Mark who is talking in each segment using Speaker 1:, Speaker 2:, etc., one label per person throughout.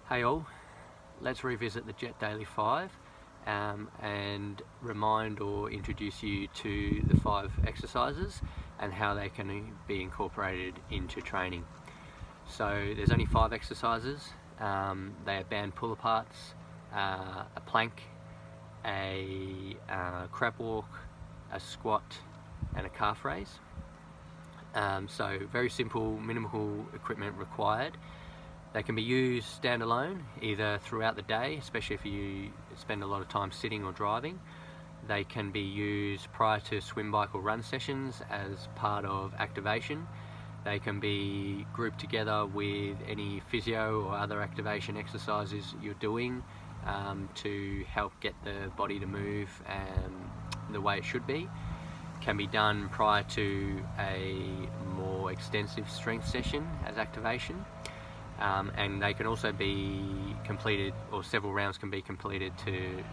Speaker 1: Hey all, let's revisit the Jet Daily 5 and remind or introduce you to the 5 exercises and how they can be incorporated into training. So there's only 5 exercises. They are band pull-aparts, a plank, a crab walk, a squat and a calf raise. So very simple, minimal equipment required. They can be used standalone, either throughout the day, especially if you spend a lot of time sitting or driving. They can be used prior to swim, bike or run sessions as part of activation. They can be grouped together with any physio or other activation exercises you're doing to help get the body to move the way it should be. Can be done prior to a more extensive strength session as activation. And they can also be completed, or several rounds can be completed to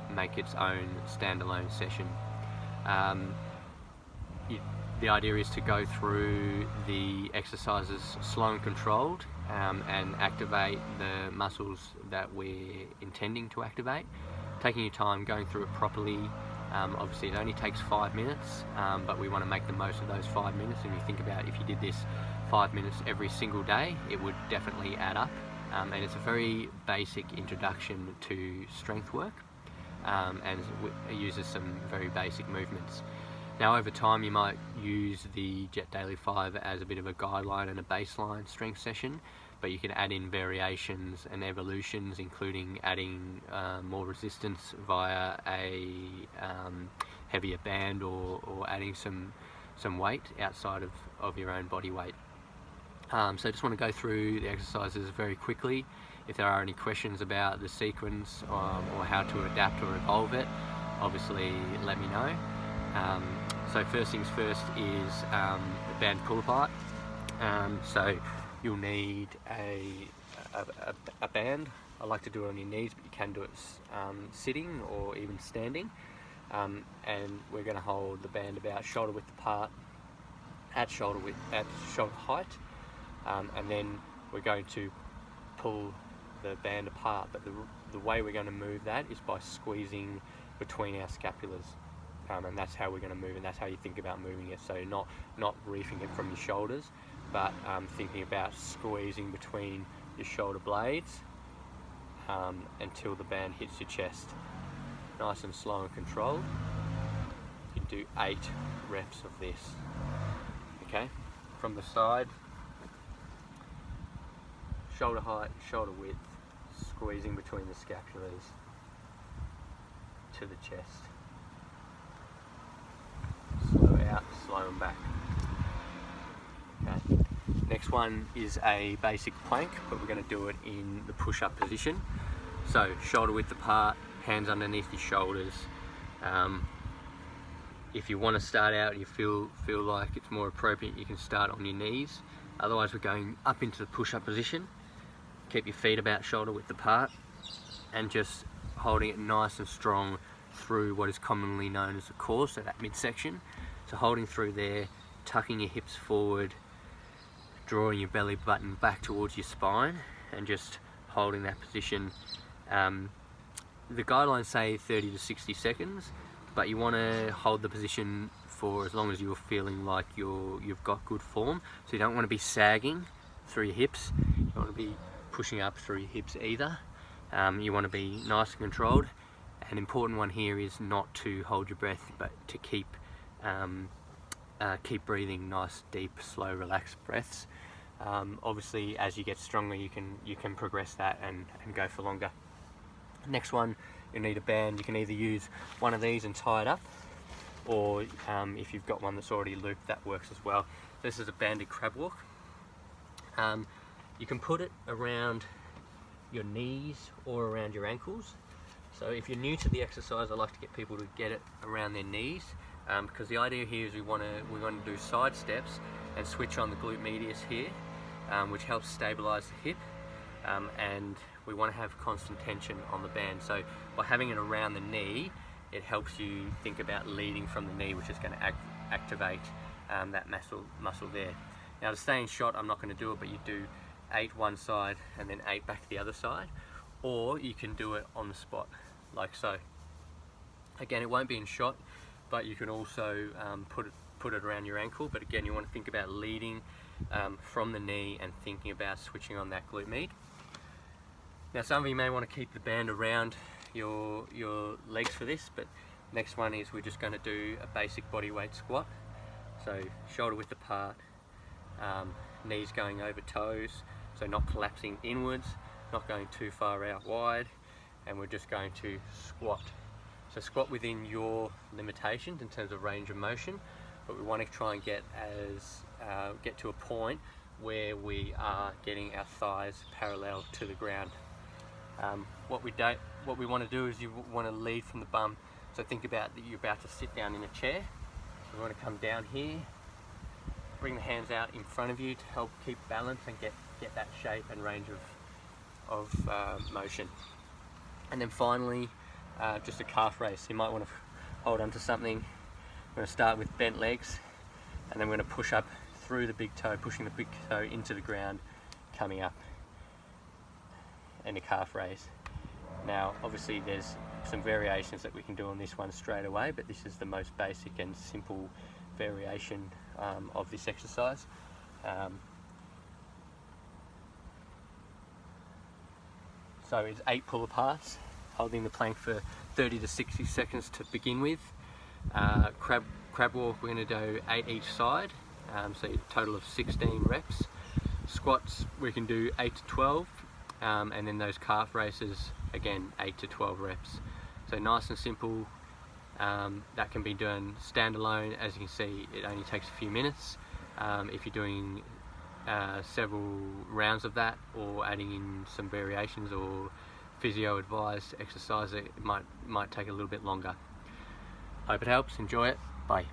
Speaker 1: make its own standalone session. The idea is to go through the exercises slow and controlled and activate the muscles that we're intending to activate. Taking your time, going through it properly. Obviously it only takes 5 minutes, but we want to make the most of those 5 minutes. And you think about if you did this 5 minutes every single day, it would definitely add up. And it's a very basic introduction to strength work, and it uses some very basic movements. Now over time you might use the Jet Daily 5 as a bit of a guideline and a baseline strength session, but you can add in variations and evolutions, including adding more resistance via a heavier band or adding some weight outside of your own body weight. So I just want to go through the exercises very quickly. If there are any questions about the sequence or how to adapt or evolve it, obviously let me know. So first things first is the band pull apart. So you'll need a band. I like to do it on your knees, but you can do it sitting or even standing. And we're going to hold the band about shoulder width apart, at shoulder height. And then we're going to pull the band apart, but the way we're going to move that is by squeezing between our scapulars, and that's how we're going to move, and that's how you think about moving it. So not reefing it from your shoulders, but thinking about squeezing between your shoulder blades until the band hits your chest. Nice and slow and controlled. You can do 8 reps of this. Okay, from the side, shoulder height, shoulder width, squeezing between the scapulars to the chest. Slow out, slow and back. Okay. Next one is a basic plank, but we're going to do it in the push-up position. So shoulder width apart, hands underneath your shoulders. If you want to start out, you feel like it's more appropriate, you can start on your knees. Otherwise we're going up into the push-up position. Keep your feet about shoulder width apart and just holding it nice and strong through what is commonly known as the core, so that midsection. So holding through there, tucking your hips forward, drawing your belly button back towards your spine, and just holding that position. The guidelines say 30 to 60 seconds, but you want to hold the position for as long as you're feeling like you've got good form. So you don't want to be sagging through your hips, you don't want to be pushing up through your hips either. You want to be nice and controlled. An important one here is not to hold your breath, but to keep breathing nice, deep, slow, relaxed breaths. Obviously, as you get stronger, you can progress that and go for longer. Next one, you need a band. You can either use one of these and tie it up, or if you've got one that's already looped, that works as well. This is a banded crab walk. You can put it around your knees or around your ankles. So if you're new to the exercise, I like to get people to get it around their knees, because the idea here is we want to do side steps and switch on the glute medius here, which helps stabilize the hip, and we want to have constant tension on the band. So by having it around the knee, it helps you think about leading from the knee, which is going to activate that muscle there. Now to stay in shot, I'm not going to do it, but you do 8 one side and then 8 back to the other side, or you can do it on the spot like so. Again, it won't be in shot, but you can also put it around your ankle. But again, you want to think about leading from the knee and thinking about switching on that glute med. Now, some of you may want to keep the band around your legs for this, but next one is we're just going to do a basic body weight squat. So shoulder width apart, knees going over toes, so not collapsing inwards, not going too far out wide, and we're just going to squat. So squat within your limitations in terms of range of motion, but we want to try and get to a point where we are getting our thighs parallel to the ground. What we want to do is you want to lead from the bum. So think about that you're about to sit down in a chair. So we want to come down here, bring the hands out in front of you to help keep balance and get that shape and range of motion. And then finally, just a calf raise. You might want to hold on to something. We're going to start with bent legs, and then we're going to push up through the big toe, pushing the big toe into the ground, coming up, and a calf raise. Now, obviously there's some variations that we can do on this one straight away, but this is the most basic and simple variation of this exercise. So it's 8 pull aparts, holding the plank for 30 to 60 seconds to begin with. Crab walk, we're going to do 8 each side, so a total of 16 reps. Squats, we can do 8 to 12, and then those calf raises, again, 8 to 12 reps. So nice and simple. That can be done standalone. As you can see, it only takes a few minutes. If you're doing several rounds of that, or adding in some variations or physio advised exercise, it might take a little bit longer. Hope it helps. Enjoy it. Bye.